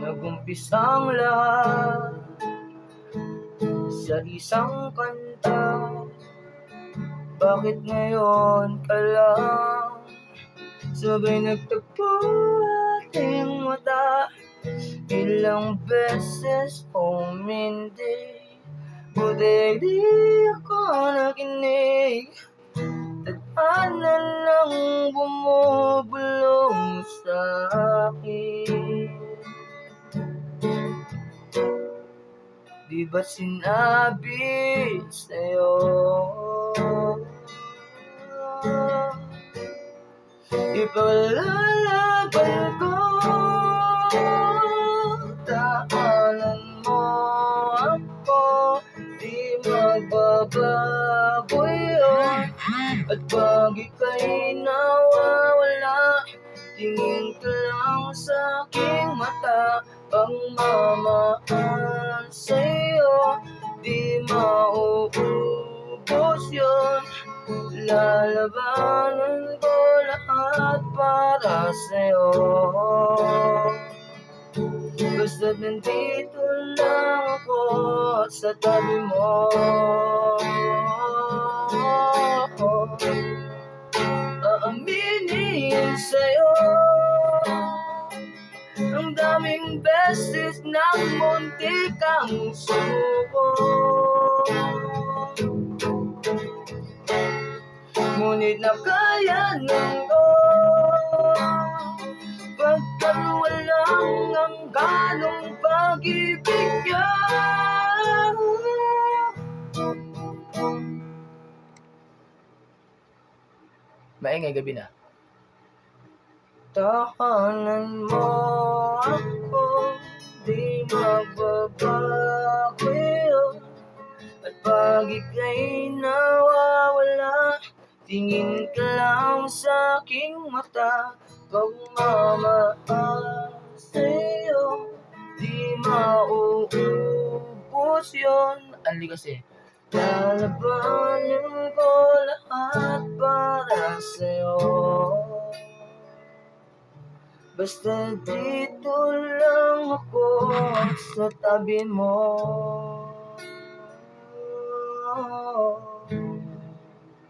nag-umpisang lahat sa isang kanta. Bakit ngayon ka lang sabay nagtagpo ating mata? Ilang beses umindi, buti di ako nakinig. Tadhana lang bumubulong sa akin. Di ba sinabi sa'yo ipaglalaban ko? Daanan mo ako, di magbabago yun. At pag ika'y nawawala, tingin ka lang sa aking mata. Pagmamahal sa'yo, di mauubos yun. Lalabanan ko lahat para sa'yo. Basta't nandito lang ako sa tabi mo. Aaminin sa'yo, ang daming beses nang muntik kang sumuko. Ngunit nakayanan ko, pagkat walang hangganong pag-ibig niya. Maingay gabi na. Tahanan mo ako, di magbabago yun. At pag ika'y nawawala, tingin ka lang sa aking mata. Pagmamahal sa'yo, di mauubos yun. Ali kasi lalabanan ko lahat para sa'yo. Basta dito lang ako sa tabi mo.